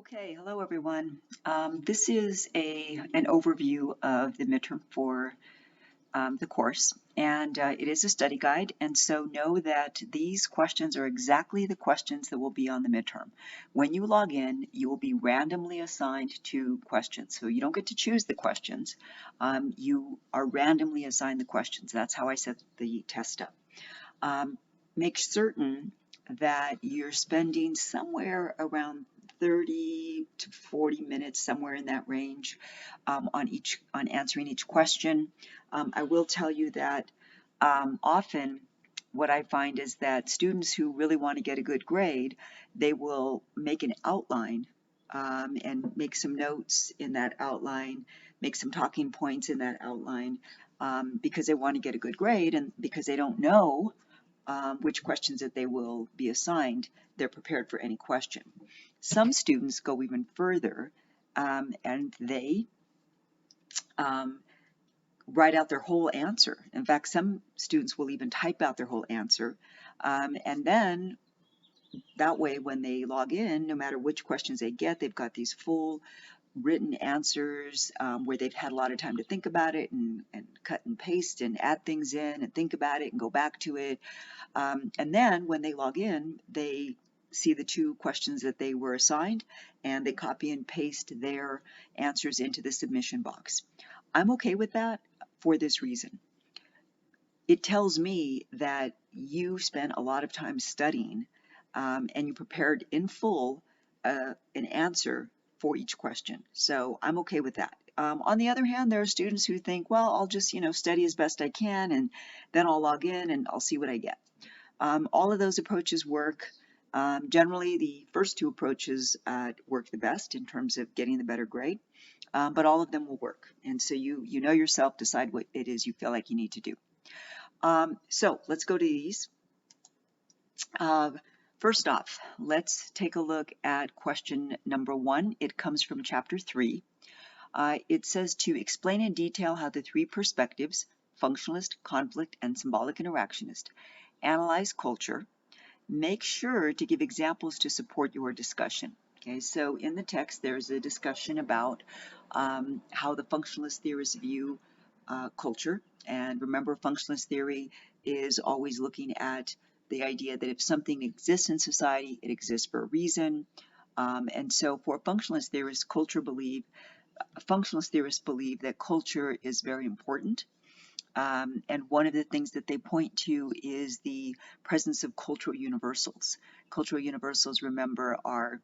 Okay, hello everyone. This is an overview of the midterm for the course, and it is a study guide, and so know that these questions are exactly the questions that will be on the midterm. When you log in, you will be randomly assigned to questions, so you don't get to choose the questions. You are randomly assigned the questions. That's how I set the test up. Um, Make certain that you're spending somewhere around 30 to 40 minutes, somewhere in that range, on answering each question. I will tell you that often what I find is that students who really want to get a good grade, they will make an outline and make some notes in that outline, make some talking points in that outline, because they want to get a good grade and because they don't know which questions that they will be assigned, they're prepared for any question. Some students go even further and they um, write out their whole answer. In fact, some students will even type out their whole answer. And then that way, when they log in, no matter which questions they get, they've got these full written answers where they've had a lot of time to think about it and cut and paste and add things in and think about it and go back to it. And then when they log in, they see the two questions that they were assigned and they copy and paste their answers into the submission box. I'm okay with that for this reason. It tells me that you spent a lot of time studying and you prepared in full an answer for each question. So I'm okay with that. On the other hand, there are students who think, well, I'll just, study as best I can and then I'll log in and I'll see what I get. All of those approaches work. Generally, the first two approaches work the best in terms of getting the better grade, but all of them will work. And so you know yourself, decide what it is you feel like you need to do. So let's go to these. First off, let's take a look at question number 1. It comes from chapter 3. It says to explain in detail how the three perspectives, functionalist, conflict, and symbolic interactionist, analyze culture. Make sure to give examples to support your discussion. Okay, so in the text, there's a discussion about how the functionalist theorists view culture. And remember, functionalist theory is always looking at the idea that if something exists in society, it exists for a reason. And so for functionalist theorists, functionalist theorists believe that culture is very important. And one of the things that they point to is the presence of cultural universals. Cultural universals, remember, are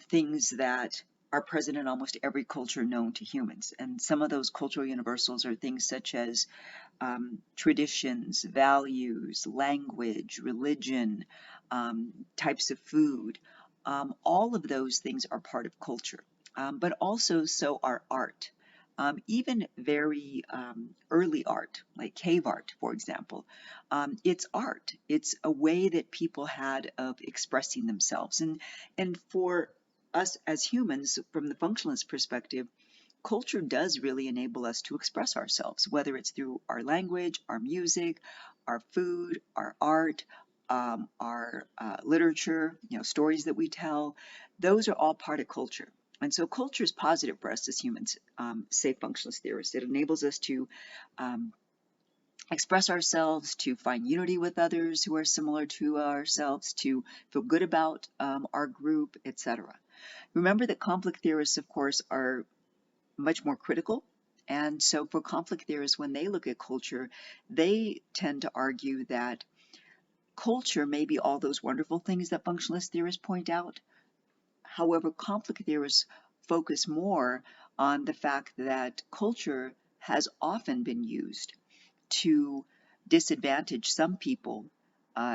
things that are present in almost every culture known to humans. And some of those cultural universals are things such as traditions, values, language, religion, types of food. All of those things are part of culture, but also so are art. Even very early art, like cave art, for example, it's art. It's a way that people had of expressing themselves. And for us as humans, from the functionalist perspective, culture does really enable us to express ourselves, whether it's through our language, our music, our food, our art, our literature, stories that we tell. Those are all part of culture. And so culture is positive for us as humans, say functionalist theorists. It enables us to express ourselves, to find unity with others who are similar to ourselves, to feel good about our group, etc. Remember that conflict theorists, of course, are much more critical. And so for conflict theorists, when they look at culture, they tend to argue that culture may be all those wonderful things that functionalist theorists point out. However, conflict theorists focus more on the fact that culture has often been used to disadvantage some people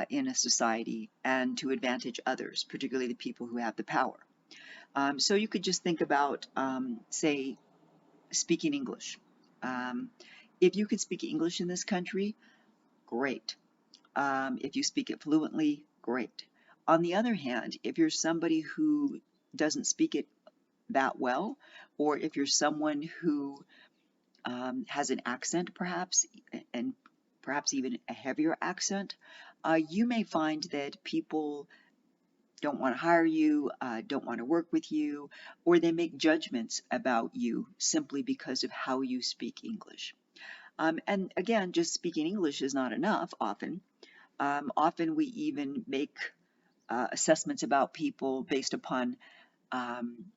in a society and to advantage others, particularly the people who have the power. So you could just think about, say, speaking English. If you could speak English in this country, great. If you speak it fluently, great. On the other hand, if you're somebody who doesn't speak it that well, or if you're someone who has an accent perhaps, and perhaps even a heavier accent, you may find that people don't want to hire you, don't want to work with you, or they make judgments about you simply because of how you speak English. And again, just speaking English is not enough often. Often we even make assessments about people based upon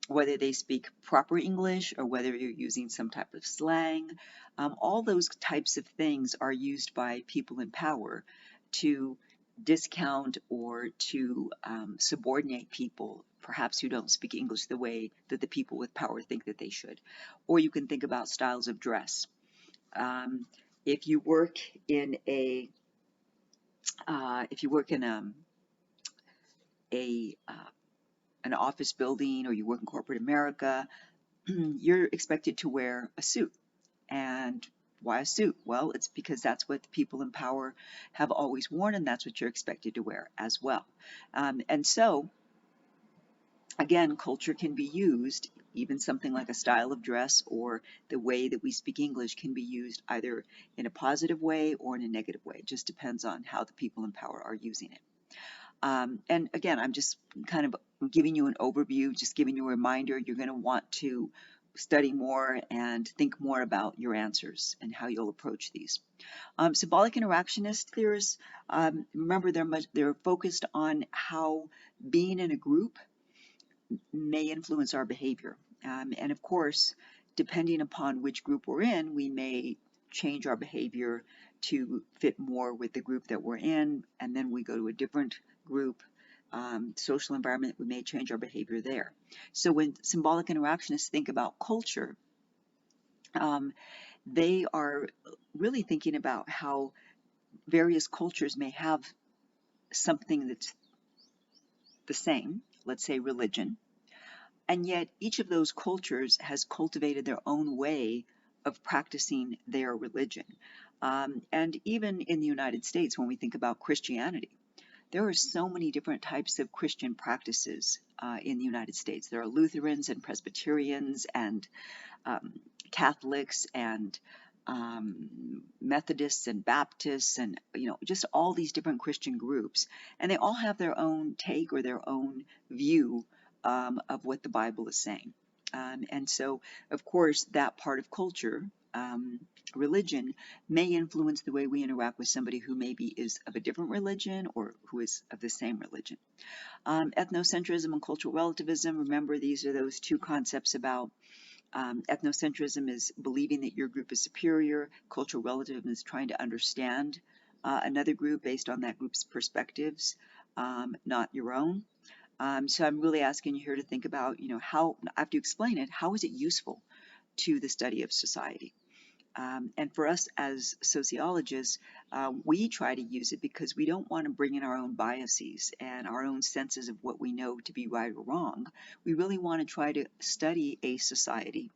whether they speak proper English or whether you're using some type of slang. All those types of things are used by people in power to discount or to subordinate people, perhaps who don't speak English the way that the people with power think that they should. Or you can think about styles of dress. Um, if you work in a if you work in a an office building or you work in corporate America, you're expected to wear a suit. And why a suit? Well, it's because that's what the people in power have always worn, and that's what you're expected to wear as well. And so, again, culture can be used, even something like a style of dress or the way that we speak English can be used either in a positive way or in a negative way. It just depends on how the people in power are using it. And again, I'm just kind of giving you an overview, just giving you a reminder. You're going to want to study more and think more about your answers and how you'll approach these. Symbolic interactionist theorists, remember they're focused on how being in a group may influence our behavior. And of course, depending upon which group we're in, we may change our behavior to fit more with the group that we're in, and then we go to a different group, social environment, we may change our behavior there. So when symbolic interactionists think about culture, they are really thinking about how various cultures may have something that's the same, let's say religion, and yet each of those cultures has cultivated their own way of practicing their religion. And even in the United States, when we think about Christianity, there are so many different types of Christian practices in the United States. There are Lutherans and Presbyterians and Catholics and Methodists and Baptists and just all these different Christian groups, and they all have their own take or their own view of what the Bible is saying. And so, of course, that part of culture, religion, may influence the way we interact with somebody who maybe is of a different religion or who is of the same religion. Ethnocentrism and cultural relativism, remember these are those two concepts about ethnocentrism is believing that your group is superior. Cultural relativism is trying to understand another group based on that group's perspectives, not your own. So I'm really asking you here to think about, how, I have to explain it, how is it useful to the study of society? And for us as sociologists, we try to use it because we don't want to bring in our own biases and our own senses of what we know to be right or wrong. We really want to try to study a society,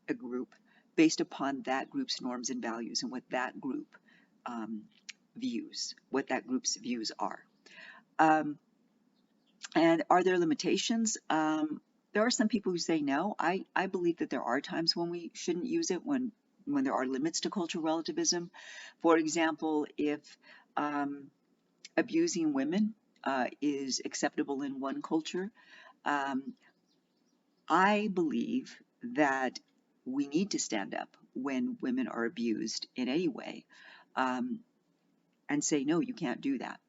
a group, based upon that group's norms and values and what that group views, what that group's views are. And are there limitations? There are some people who say no. I believe that there are times when we shouldn't use it, when there are limits to cultural relativism. For example, if abusing women is acceptable in one culture, I believe that we need to stand up when women are abused in any way and say, no, you can't do that.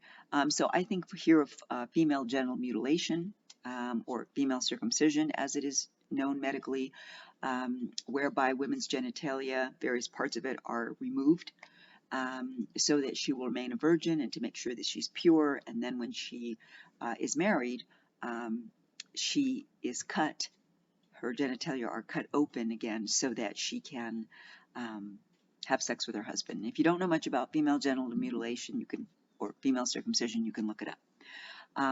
So I think here of female genital mutilation or female circumcision, as it is known medically, whereby women's genitalia, various parts of it, are removed so that she will remain a virgin and to make sure that she's pure. And then when she is married, she is cut, her genitalia are cut open again so that she can have sex with her husband. If you don't know much about female genital mutilation, or female circumcision, you can look it up.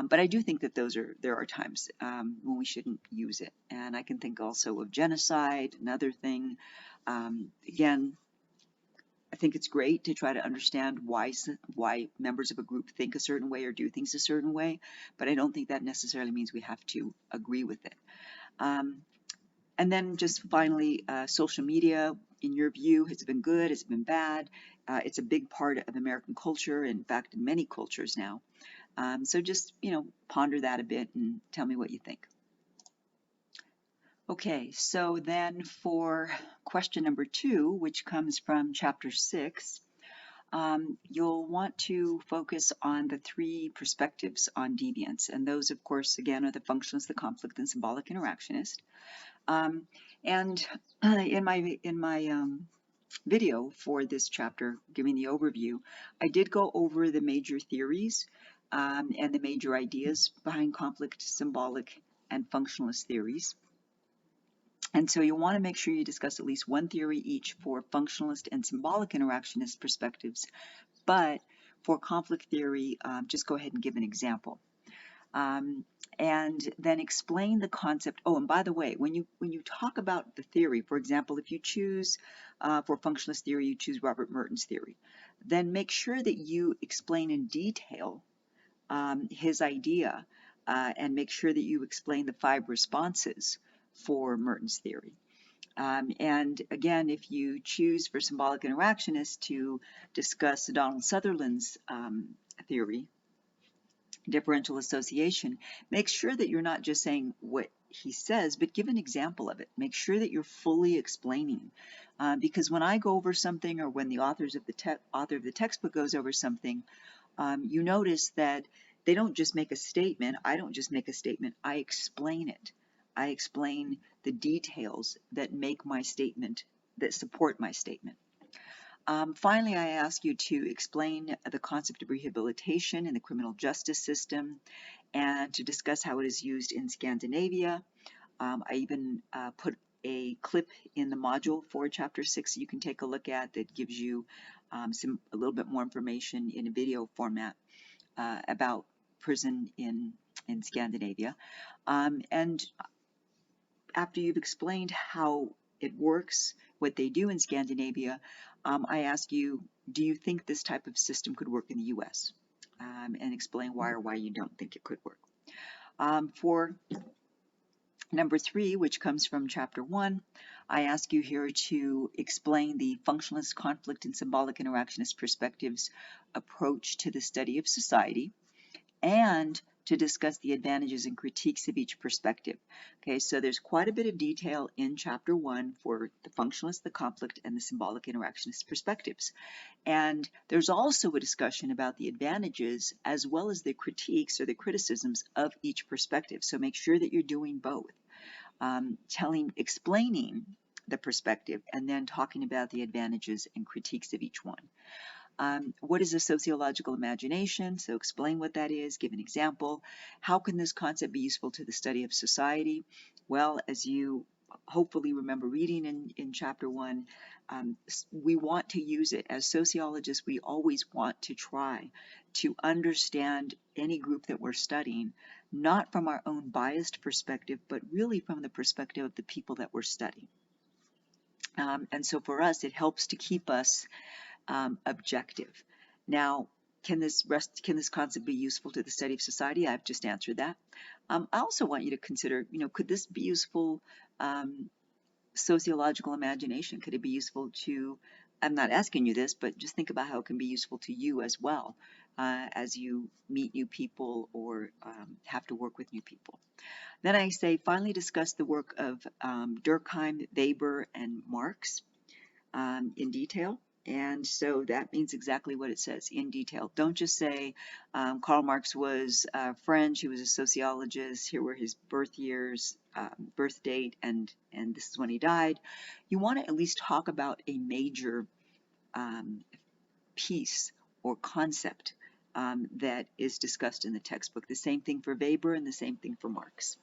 But I do think that there are times when we shouldn't use it. And I can think also of genocide, another thing. Again, I think it's great to try to understand why members of a group think a certain way or do things a certain way, but I don't think that necessarily means we have to agree with it. And then just finally, social media, in your view, has it been good? Has it been bad? It's a big part of American culture, in fact, in many cultures now. So just, ponder that a bit and tell me what you think. Okay, so then for question number 2, which comes from chapter 6, you'll want to focus on the 3 perspectives on deviance. And those, of course, again, are the functionalist, the conflict, and symbolic interactionist. And in my video for this chapter, giving the overview, I did go over the major theories and the major ideas behind conflict, symbolic, and functionalist theories. And so you'll want to make sure you discuss at least one theory each for functionalist and symbolic interactionist perspectives. But for conflict theory, just go ahead and give an example. And then explain the concept. Oh, and by the way, when you talk about the theory, for example, if you choose for functionalist theory, you choose Robert Merton's theory, then make sure that you explain in detail his idea and make sure that you explain the 5 responses for Merton's theory. And again, if you choose for symbolic interactionists to discuss Donald Sutherland's theory, differential association, make sure that you're not just saying what he says, but give an example of it. Make sure that you're fully explaining. Because when I go over something, or when the author of the textbook goes over something, you notice that they don't just make a statement. I don't just make a statement. I explain it. I explain the details that make my statement, that support my statement. Finally, I ask you to explain the concept of rehabilitation in the criminal justice system and to discuss how it is used in Scandinavia. I even put a clip in the module for chapter 6 you can take a look at that gives you a little bit more information in a video format about prison in Scandinavia. And after you've explained how it works, what they do in Scandinavia, I ask you, do you think this type of system could work in the US? And explain why or why you don't think it could work. For number 3, which comes from chapter 1, I ask you here to explain the functionalist, conflict, and symbolic interactionist perspectives approach to the study of society, and to discuss the advantages and critiques of each perspective. Okay, so there's quite a bit of detail in chapter 1 for the functionalist, the conflict, and the symbolic interactionist perspectives. And there's also a discussion about the advantages as well as the critiques or the criticisms of each perspective. So make sure that you're doing both, explaining the perspective and then talking about the advantages and critiques of each one. What is a sociological imagination? So explain what that is, give an example. How can this concept be useful to the study of society? Well, as you hopefully remember reading in chapter 1, we want to use it. As sociologists, we always want to try to understand any group that we're studying, not from our own biased perspective, but really from the perspective of the people that we're studying. And so for us, it helps to keep us objective. Now, can this concept be useful to the study of society? I've just answered that. I also want you to consider, could this be useful sociological imagination? Could it be useful to, I'm not asking you this, but just think about how it can be useful to you as well as you meet new people or have to work with new people. Then I say, finally discuss the work of Durkheim, Weber, and Marx in detail. And so that means exactly what it says, in detail. Don't just say Karl Marx was French, he was a sociologist, here were his birth years, birth date, and this is when he died. You want to at least talk about a major piece or concept that is discussed in the textbook. The same thing for Weber and the same thing for Marx.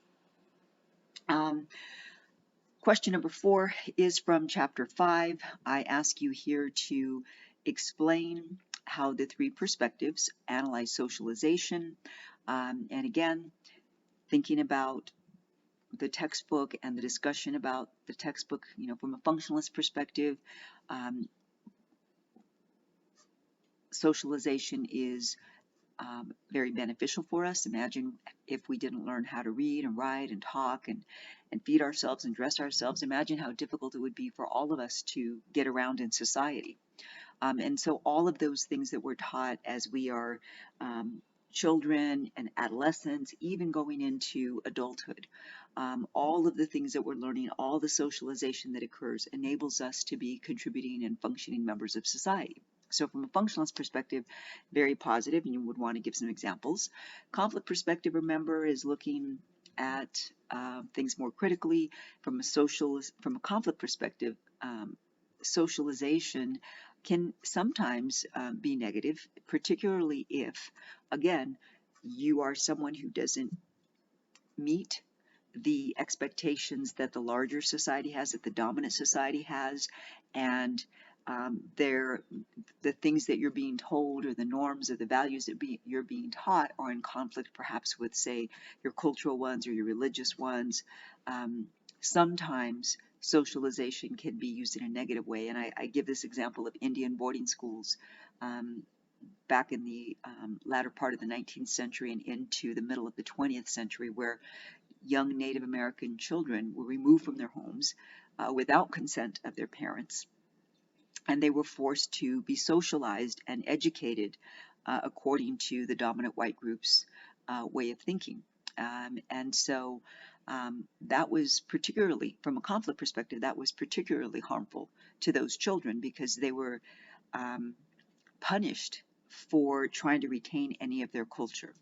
Question number 4 is from chapter 5. I ask you here to explain how the 3 perspectives analyze socialization. And again, thinking about the textbook and the discussion about the textbook, from a functionalist perspective, socialization is very beneficial for us. Imagine if we didn't learn how to read and write and talk and feed ourselves and dress ourselves. Imagine how difficult it would be for all of us to get around in society. And so all of those things that we're taught as we are children and adolescents, even going into adulthood. All of the things that we're learning, all the socialization that occurs enables us to be contributing and functioning members of society. So from a functionalist perspective, very positive, and you would want to give some examples. Conflict perspective, remember, is looking at things more critically. From a conflict perspective, socialization can sometimes be negative, particularly if, again, you are someone who doesn't meet the expectations that the larger society has, that the dominant society has, and the things that you're being told or the norms or the values that you're being taught are in conflict perhaps with, say, your cultural ones or your religious ones. Sometimes socialization can be used in a negative way, and I give this example of Indian boarding schools back in the latter part of the 19th century and into the middle of the 20th century, where young Native American children were removed from their homes without consent of their parents, and they were forced to be socialized and educated according to the dominant white group's way of thinking. And so that was particularly, from a conflict perspective, that was particularly harmful to those children because they were punished for trying to retain any of their culture.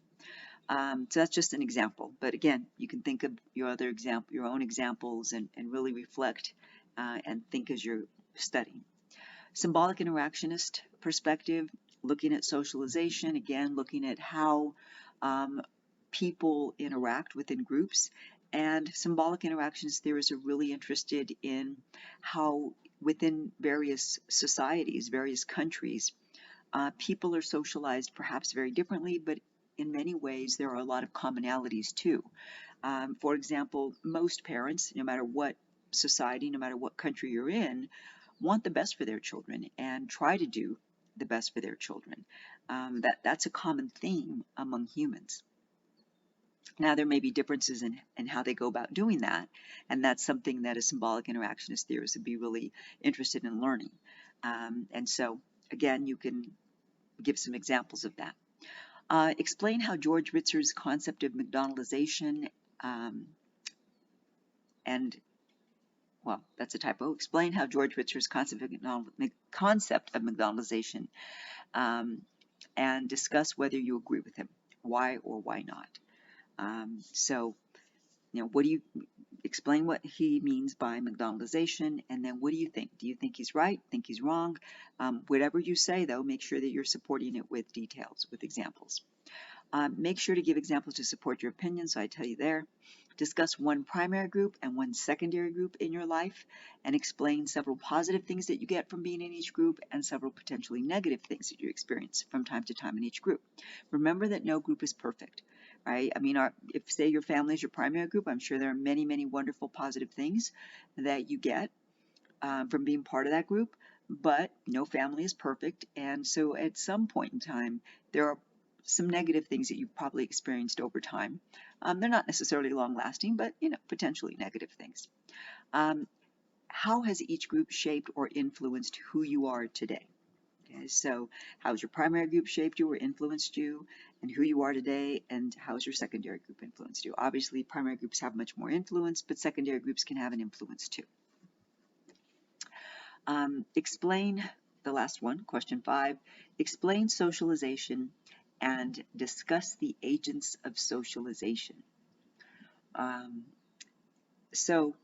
So that's just an example. But again, you can think of your own examples, and really reflect and think as you're studying. Symbolic interactionist perspective, looking at socialization, again, looking at how people interact within groups. And symbolic interactionist theorists are really interested in how within various societies, various countries, people are socialized perhaps very differently, but in many ways there are a lot of commonalities too. For example, most parents, no matter what society, no matter what country you're in, want the best for their children and try to do the best for their children. That's a common theme among humans. Now, there may be differences in how they go about doing that, and that's something that a symbolic interactionist theorist would be really interested in learning. And so, again, you can give some examples of that. Explain how George Ritzer's concept of McDonaldization well, that's a typo. Explain how George Ritzer's concept of McDonaldization and discuss whether you agree with him. Why or why not? So, what do you explain what he means by McDonaldization, and then what do you think? Do you think he's right? Think he's wrong? Whatever you say, though, make sure that you're supporting it with details, with examples. Make sure to give examples to support your opinion, so I tell you there. Discuss one primary group and one secondary group in your life, and explain several positive things that you get from being in each group and several potentially negative things that you experience from time to time in each group. Remember that no group is perfect, right? I mean, if say your family is your primary group, I'm sure there are many, many wonderful positive things that you get from being part of that group, but no family is perfect, and so at some point in time, there are some negative things that you've probably experienced over time. They're not necessarily long-lasting, but potentially negative things. How has each group shaped or influenced who you are today? Okay, so how's your primary group shaped you or influenced you, and who you are today, and how's your secondary group influenced you? Obviously, primary groups have much more influence, but secondary groups can have an influence too. Explain the last one, question 5. Explain socialization and discuss the agents of socialization. So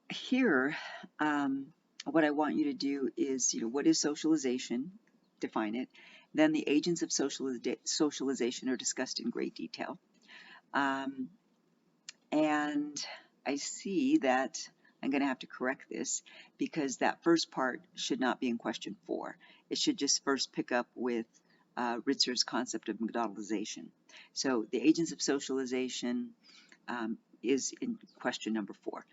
here, what I want you to do is, what is socialization? Define it. Then the agents of socialization are discussed in great detail. And I see that I'm going to have to correct this because that first part should not be in question 4. It should just first pick up with Ritzer's concept of McDonaldization. So the agents of socialization is in question number 4.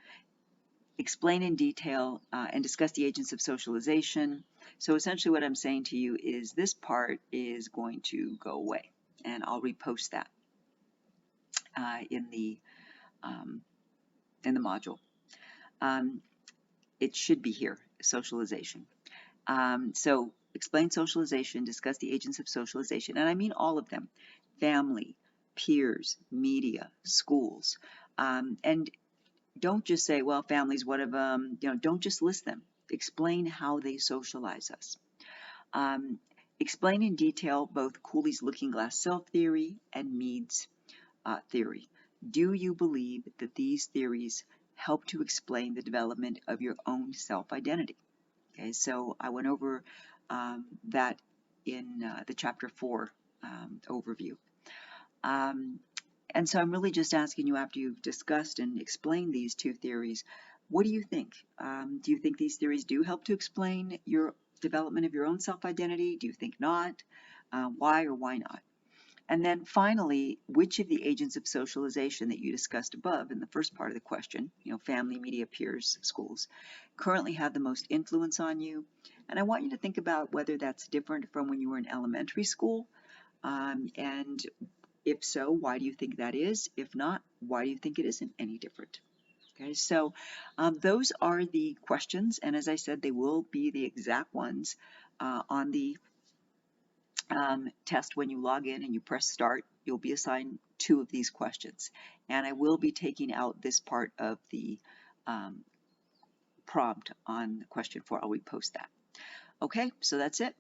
Explain in detail and discuss the agents of socialization. So essentially what I'm saying to you is this part is going to go away, and I'll repost that in the module. It should be here, socialization. So explain socialization, discuss the agents of socialization, and I mean all of them: family, peers, media, schools. And don't just say, well, family's one of them. Don't just list them. Explain how they socialize us. Explain in detail both Cooley's looking glass self theory and Mead's theory. Do you believe that these theories help to explain the development of your own self-identity? Okay, so I went over that in the chapter 4 overview. And so I'm really just asking you, after you've discussed and explained these two theories, what do you think? Do you think these theories do help to explain your development of your own self-identity? Do you think not? Why or why not? And then finally, which of the agents of socialization that you discussed above in the first part of the question, family, media, peers, schools, currently have the most influence on you? And I want you to think about whether that's different from when you were in elementary school, and if so, why do you think that is? If not, why do you think it isn't any different? Okay, so those are the questions, and as I said, they will be the exact ones on the test. When you log in and you press start, you'll be assigned 2 of these questions, and I will be taking out this part of the prompt on question 4. I'll repost that. Okay, so that's it.